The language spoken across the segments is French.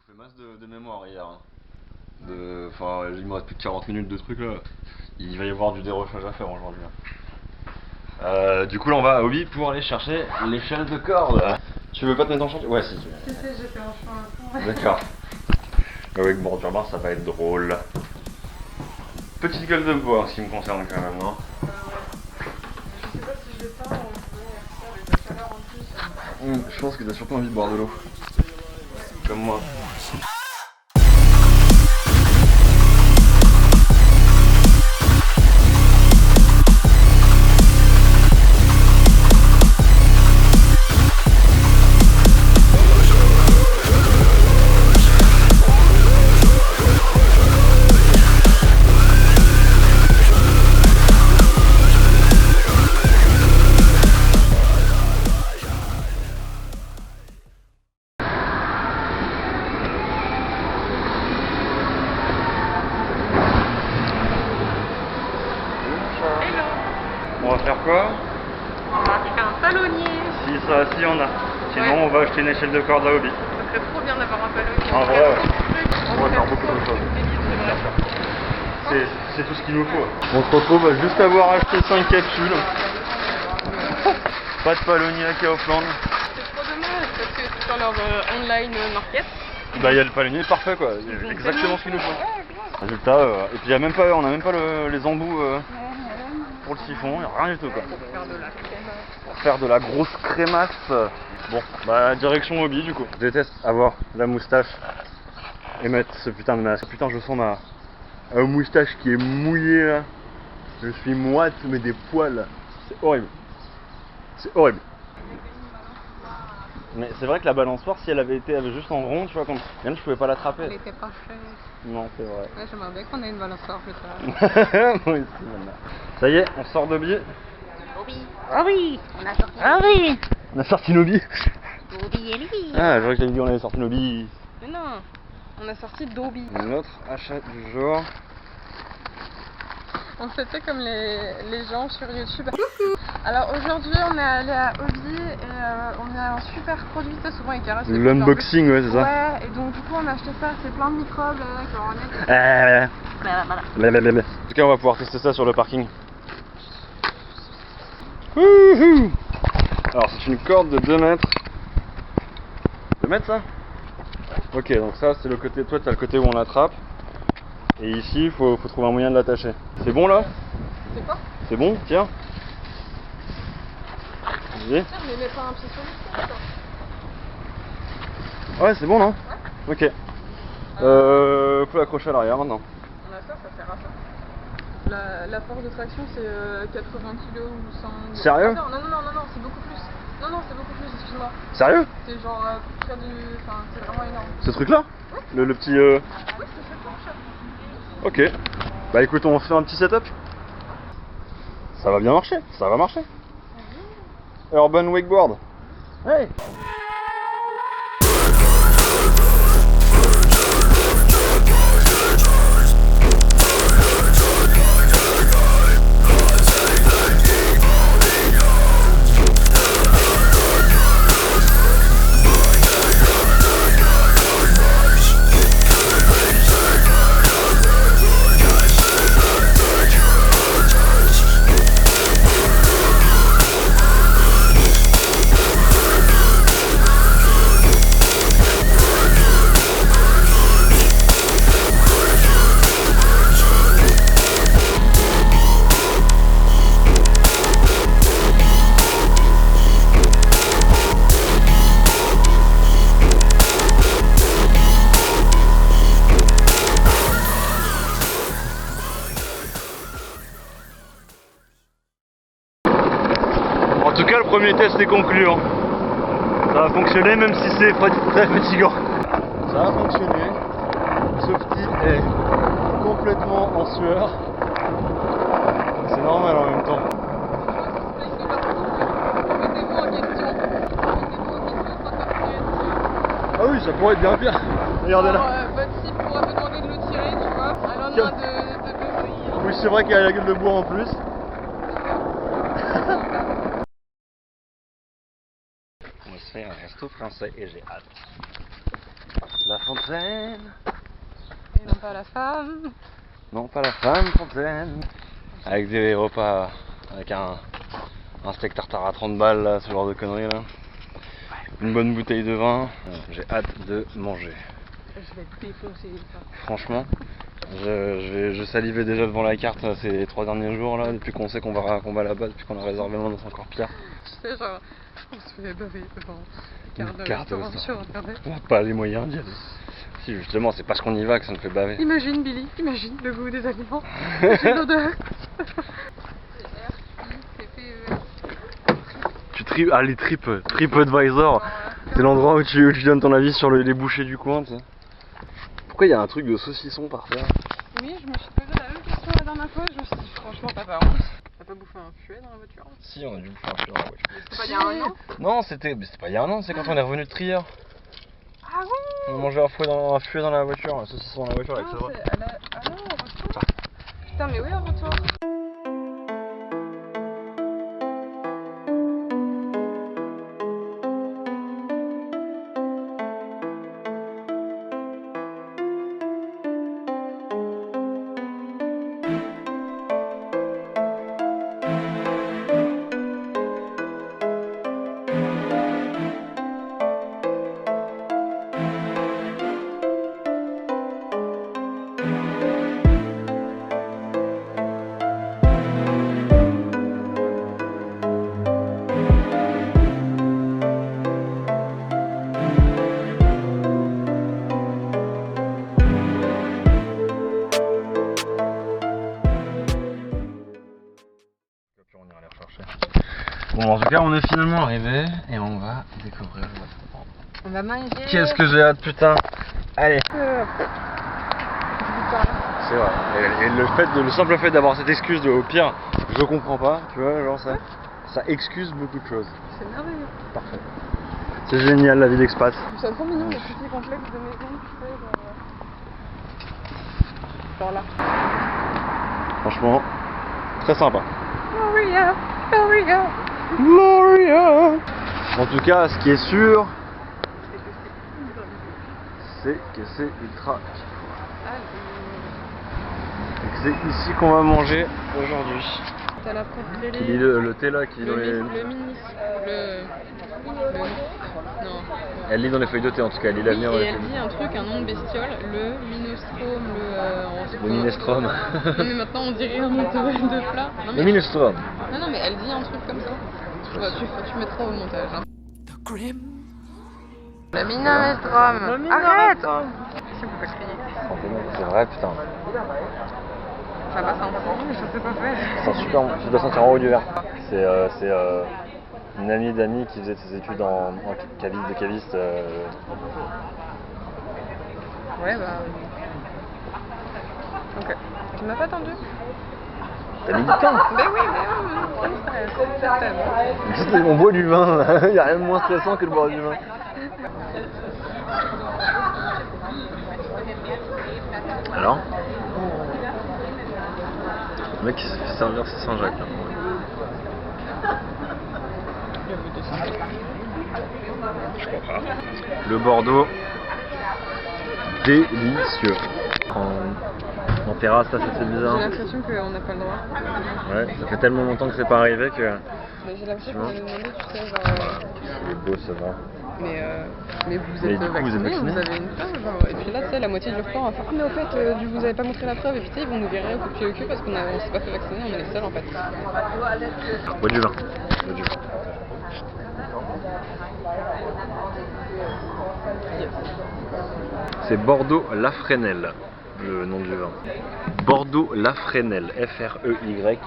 fait masse de mémoire hier. Hein. Enfin, il me reste plus de 40 minutes de trucs là. Il va y avoir du dérochage à faire aujourd'hui. Du coup là on va à Hobby pour aller chercher l'échelle de corde. Tu veux pas te mettre en chantier? Ouais si tu veux. Si, j'étais en chemin. D'accord. Avec bordure barre ça va être drôle. Petite gueule de bois en ce qui me concerne quand même, non? Ouais. Je sais pas si je vais pas, on peut faire avec la chaleur en plus. Je pense que t'as surtout envie de boire de l'eau. Comme moi. On va faire quoi? On va faire un talonnier. Si on a. Sinon on va acheter une échelle de corde à Hobby. Ça serait trop bien d'avoir un talonnier. En vrai, ouais. On va faire beaucoup de choses. C'est vrai. C'est tout ce qu'il nous faut. On se retrouve à juste avoir acheté 5 capsules. Pas de palonnier à Kaufland. C'est trop dommage parce que sur leur online market. Bah il y a le palonnier parfait quoi, il y a exactement ce qu'il nous faut. Résultat, et puis on n'a même pas les embouts pour le siphon, il n'y a rien du tout quoi. Pour faire de la crème. Pour faire de la grosse crémasse. Bon, bah direction Hobby du coup. Je déteste avoir la moustache et mettre ce putain de masque. Putain je sens ma moustache qui est mouillée là. Je suis moite mais des poils. C'est horrible. C'est horrible. Mais c'est vrai que la balançoire, si elle avait été juste en rond, tu vois, comme Yann, je pouvais pas l'attraper. Elle était pas chère. Non, c'est vrai. Ouais, j'aimerais bien qu'on ait une balançoire plus tard. Moi aussi, maintenant. Ça y est, on sort d'Hobby. Hobby. Ah oui, On a sorti. ah oui, On a sorti Hobby. Hobby et lui. Ah, je crois que t'avais dit on avait sorti Hobby. Mais non, on a sorti Dobby. Notre achat du jour. On fait comme les gens sur YouTube. Alors aujourd'hui on est allé à Hobby et on a un super produit, ça souvent ils caressent. L'unboxing, ouais, c'est ça. Ouais, et donc du coup on a acheté ça, c'est plein de microbes qui vont remettre. Blablabla. En tout cas, on va pouvoir tester ça sur le parking. Wouhou. Alors, c'est une corde de 2 mètres. 2 mètres ça? Ok, donc ça c'est le côté, toi t'as le côté où on l'attrape. Et ici, il faut trouver un moyen de l'attacher. C'est bon là? C'est quoi? C'est bon? Tiens. Vas-y. Tiens, mais mets pas un pied sur le sol. Ouais, c'est bon non? Ok. Faut l'accrocher à l'arrière maintenant. On a ça sert à ça. La force de traction c'est 80 kg ou 100. Sérieux? Ah, non, c'est beaucoup plus. Non, c'est beaucoup plus, excuse-moi. Sérieux? C'est genre près du. Enfin, c'est vraiment énorme. Ce truc là? Le petit. Oui, c'est ça, planche. Ok. Bah écoute, on fait un petit setup. Ça va bien marcher, ça va marcher. Urban Wakeboard. Hey. En tout cas, le premier test est concluant. Ça a fonctionné même si c'est très fatigant. Ça a fonctionné. Softy est complètement en sueur. C'est normal en même temps. Mettez-vous en question. Ah oui, ça pourrait être bien pire. Regardez là. Votre cible pourrait me demander de le tirer, tu vois. À l'endroit de Oui, c'est vrai qu'il y a la gueule de bois en plus. On va se faire un resto français et j'ai hâte. La fin de fontaine. Et non pas la femme. Non, pas la femme fontaine. Avec des repas, avec un steak tartare à 30 balles, là, ce genre de conneries là. Une bonne bouteille de vin. J'ai hâte de manger. Je vais défoncer ça. Franchement, je salivais déjà devant la carte ces 3 derniers jours là, depuis qu'on sait qu'on va là-bas, depuis qu'on a réservé le nom, c'est encore pire. Je fais genre, on se fait baver devant Une carte de ça. sur internet. On n'a pas les moyens d'y aller. Si justement, c'est parce qu'on y va que ça me fait baver. Imagine Billy, imagine le goût des aliments, imagine l'odeur. Les TripAdvisor, c'est l'endroit où tu donnes ton avis sur les bouchées du coin, tu sais. Pourquoi il y a un truc de saucisson par terre? Oui, je me suis posé la même question la dernière fois, je me suis dit franchement t'as pas honte. T'as pas bouffé un fuet dans la voiture? Si, on a dû bouffer un fuet dans la voiture. C'était pas il y a un an? Non, c'était pas il y a un an, c'est quand on est revenu de Trier. Ah oui. On mangeait un fuet dans la voiture, un saucisson dans la voiture avec ça. Ah non, au retour. Putain mais oui, au retour. Bon, en tout cas, on est finalement arrivé et on va découvrir le restaurant. On va manger. Qu'est-ce que j'ai hâte, putain! Allez! C'est vrai. Et le simple fait d'avoir cette excuse de au pire, je comprends pas, tu vois, genre ça excuse beaucoup de choses. C'est merveilleux. Parfait. C'est génial la vie d'expat. C'est trop mignon les petits complexes de maison, tu sais, genre là. Franchement, très sympa. Gloria, Gloria. Gloria! En tout cas, ce qui est sûr, c'est que c'est ultra et que c'est ici qu'on va manger aujourd'hui. T'as la propre Qui lit le thé là, qui lit dans les... non. Elle lit dans les feuilles de thé en tout cas, elle lit l'avenir. Oui, et elle dit un truc, un nom de bestiole, le minestrone, le minestrone. Non mais maintenant on dirait un nom de plat. Non, Le mais... minestrone. non mais elle dit un truc comme ça. Ouais, tu mettras au montage. Hein. Le minestrone. Arrête. Si vous pouvez crier. C'est vrai, putain. Ça va sentir, mais je sais pas faire. C'est super, tu dois sentir en haut du verre. C'est une amie d'amis qui faisait ses études en caviste de caviste. Ouais bah... Ok. Tu m'as pas attendu? T'as mis du temps. Mais oui, c'est On boit du vin, là. Il n'y a rien de moins stressant que de boire du vin. Alors le mec qui se fait servir c'est Saint-Jacques là. Je comprends. Le Bordeaux, délicieux. En terrasse là ça te fait bizarre. J'ai l'impression qu'on n'a pas le droit. Ouais, ça fait tellement longtemps que c'est pas arrivé que... Mais j'ai l'impression qu'on m'a demandé, tu sais, genre... Il est beau ce vin. Mais vous êtes du coup, vous êtes vacciné, vacciné vous avez une preuve, genre... Et puis là, tu sais, la moitié du repas, on va faire... Ah mais au fait, vous avez pas montré la preuve, et puis tu sais, ils vont nous virer au coup de pied au cul parce qu'on s'est pas fait vacciner, on est les seuls en fait. Bois du vin. Bois du vin. C'est Bordeaux Lafresnel, le nom du vin. Bordeaux Lafresnel, F-R-E-Y-N-E-2-L-E.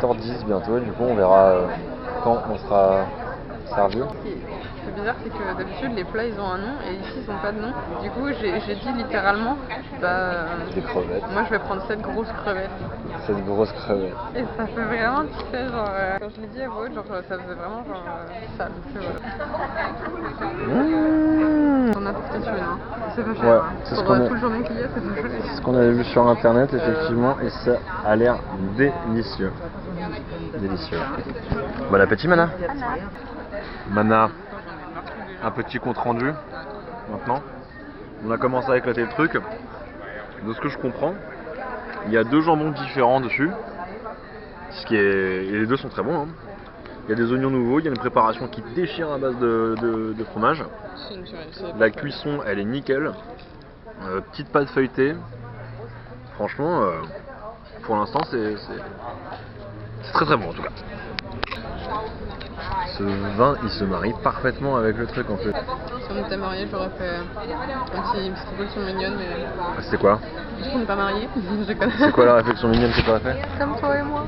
20h10 bientôt, du coup on verra quand on sera servi. Ce qui est bizarre, c'est que d'habitude les plats ils ont un nom et ici ils ont pas de nom. Du coup j'ai dit littéralement, Des crevettes. moi je vais prendre cette grosse crevette. Cette grosse crevette. Et ça fait vraiment, tu sais, genre, quand je l'ai dit à voix haute, genre, ça faisait vraiment genre sale. On a pour statuer, hein. C'est pas cher. Ouais, hein. c'est Pour ce qu'on a... toute journée qu'il y a, c'est pas cher. C'est ce qu'on avait vu sur internet effectivement et ça a l'air délicieux. Délicieux. Bon appétit Mana. Mana, un petit compte rendu maintenant. On a commencé à éclater le truc. De ce que je comprends, il y a 2 jambons différents dessus. Et les 2 sont très bons. Hein. Il y a des oignons nouveaux, il y a une préparation qui déchire à base de fromage. La cuisson, elle est nickel. Petite pâte feuilletée. Franchement, pour l'instant, c'est très très bon en tout cas. Ce vin, il se marie parfaitement avec le truc en fait. Si on était mariés, j'aurais fait une petite réflexion mignonne, mais C'est quoi? on n'est pas mariés. Je connais. C'est quoi la réflexion mignonne que tu as fait? Comme toi et moi.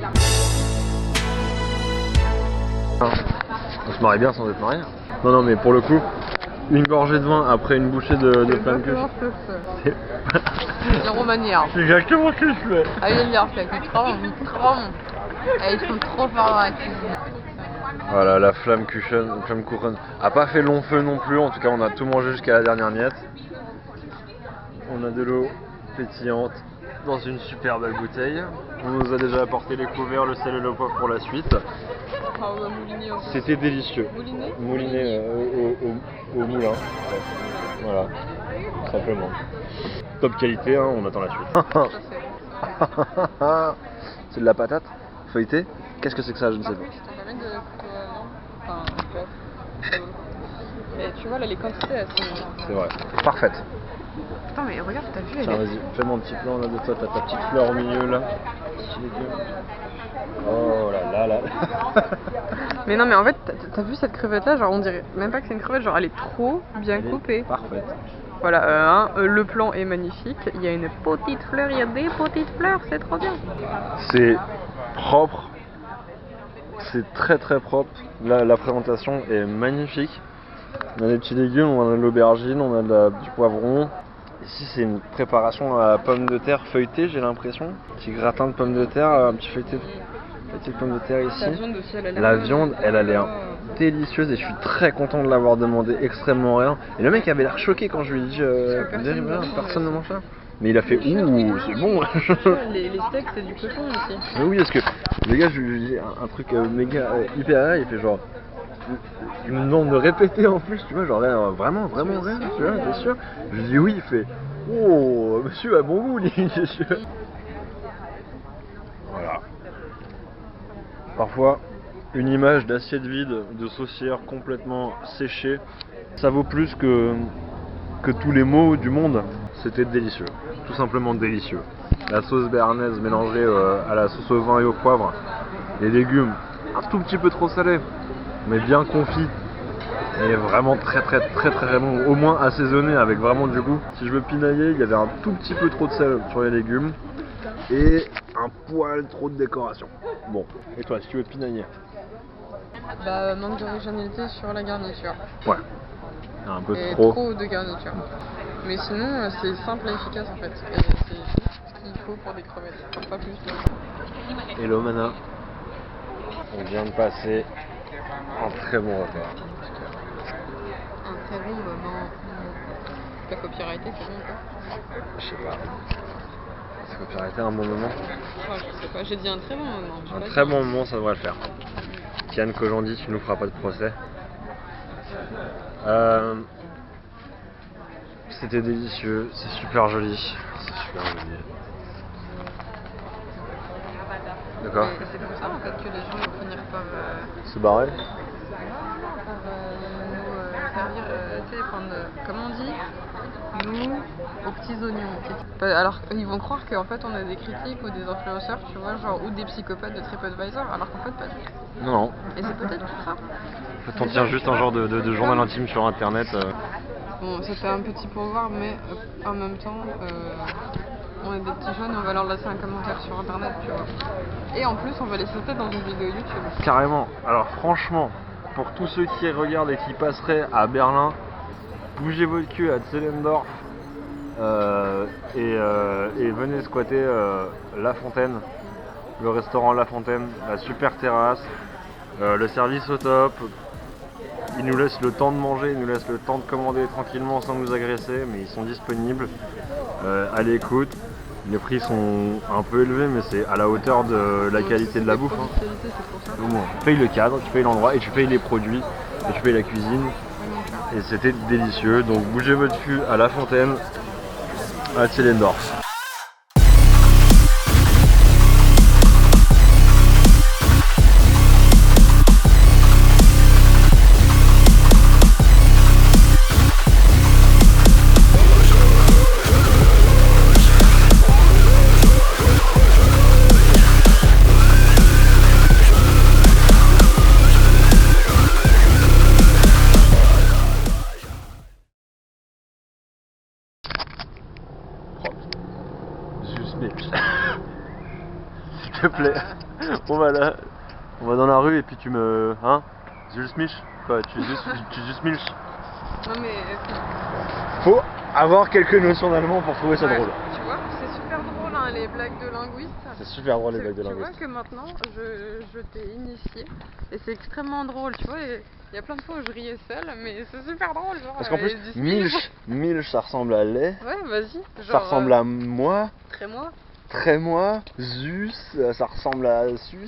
On se marie bien sans être marié. Non, mais pour le coup, une gorgée de vin après une bouchée de flamme cuche. C'est Zéro manière. c'est exactement ce que je fais. Ah, il y a c'est trop bon. Et ils sont trop forts dans la cuisine. Voilà, la flamme Kuchen a pas fait long feu non plus. En tout cas, on a tout mangé jusqu'à la dernière miette. On a de l'eau pétillante dans une super belle bouteille. On nous a déjà apporté les couverts, le sel et le poivre pour la suite. Ah, on va mouliner aussi. C'était délicieux. Mouliner Mouliné au moulin. Ouais. Voilà, tout simplement. Top qualité, hein, on attend la suite. Ça, c'est- C'est de la patate feuilletée. Qu'est-ce que c'est que ça? Je ne sais Par pas. contre, je te permets de couper la viande. Enfin, bof. Mais tu vois, là, les quantités, elles sont... C'est vrai. Parfaite. Putain, mais regarde, t'as vu, elle Tiens, est... vas-y, fais mon petit plan là de toi. T'as ta petite fleur au milieu là. Petit légume. Oh là là. Mais non, mais en fait, t'as vu cette crevette-là? Genre, on dirait même pas que c'est une crevette, genre, elle est trop bien Elle est coupée. Parfaite. Voilà, le plan est magnifique. Il y a une petite fleur, il y a des petites fleurs, c'est trop bien. C'est propre. C'est très très propre. La présentation est magnifique. On a des petits légumes, on a de l'aubergine, on a du poivron. Ici c'est une préparation à la pomme de terre feuilletée, j'ai l'impression. Petit gratin de pommes de terre, un petit feuilleté de pommes de terre ici. La viande aussi, elle a l'air... La viande, elle a l'air délicieuse et je suis très content de l'avoir demandé extrêmement rien. Et le mec avait l'air choqué quand je lui ai dit personne ne mange ça. Mais il a fait ouh, c'est bon. Les steaks, c'est du cochon aussi. Mais oui, parce que les gars, je lui dis un truc méga hyper rare, il fait genre. Il me demande de répéter en plus, tu vois, genre vraiment rien, tu vois, t'es sûr? Je lui dis oui, il fait oh, monsieur a bon goût, lui, c'est sûr. Voilà. Parfois, une image d'assiette vide, de saucière complètement séchée, ça vaut plus que tous les mots du monde. C'était délicieux, tout simplement délicieux. La sauce béarnaise mélangée à la sauce au vin et au poivre, les légumes un tout petit peu trop salés, mais bien confit. Et vraiment très bon, au moins assaisonné avec vraiment du goût. Si je veux pinailler, il y avait un tout petit peu trop de sel sur les légumes et un poil trop de décoration. Bon, et toi, si tu veux pinailler? Bah, manque d'originalité sur la garniture. Ouais, un peu Et trop. trop de garniture. Mais sinon, c'est simple et efficace en fait. Et c'est juste ce qu'il faut pour des crevettes, pas plus. Hello Mana, on vient de passer un très bon repas. Un très bon, non. La copyrighté, c'est bon quoi. Je sais pas. Ça peut arrêter un bon moment. Ouais, je sais pas, j'ai dit un très bon moment. j'ai Un pas très dit- bon moment, ça devrait le faire. Kian Kojandi, tu nous feras pas de procès. C'était délicieux, c'est super joli. C'est super joli. D'accord. Et c'est comme ça en fait que les gens vont finir par, Se barrer. par nous servir, tu sais, prendre, comment on dit, nous aux petits oignons. Alors ils vont croire qu'en fait on a des critiques ou des influenceurs, tu vois, genre, ou des psychopathes de TripAdvisor, alors qu'en fait pas du tout. Non. Et c'est peut-être pour ça. On tient juste un genre de journal intime sur internet. Bon, c'était un petit pourboire, mais en même temps, on est des petits jeunes, on va leur laisser un commentaire sur internet, tu vois. Et en plus, on va les sauter dans une vidéo YouTube. Carrément. Alors franchement, pour tous ceux qui regardent et qui passeraient à Berlin, bougez votre cul à Zehlendorf et venez squatter La Fontaine, le restaurant La Fontaine, la super terrasse, le service au top. Ils nous laissent le temps de manger, ils nous laissent le temps de commander tranquillement sans nous agresser, mais ils sont disponibles à l'écoute. Les prix sont un peu élevés, mais c'est à la hauteur de la qualité de la bouffe. Hein. Qualité, c'est pour ça. Au moins, tu payes le cadre, tu payes l'endroit et tu payes les produits. et tu fais la cuisine. Oui, mon cœur. Et c'était délicieux. Donc bougez votre cul à La Fontaine, à Zehlendorf. S'il te plaît, on va là, on va dans la rue et puis tu me... Hein Zulsmich Quoi, tu Zulsmich. Non mais Faut avoir quelques notions d'allemand pour trouver ça ouais, drôle. tu vois, c'est super drôle hein, les blagues de linguistes. C'est super drôle les blagues de Tu vois linguiste. que maintenant je t'ai initié et c'est extrêmement drôle, tu vois. Il y a plein de fois où je riais seule, mais c'est super drôle. Genre, Parce qu'en plus, du speech. Milch ça ressemble à lait, Ouais, vas-y. ça ressemble à moi, Très moi. très moi, Zus, ça ressemble à Sus.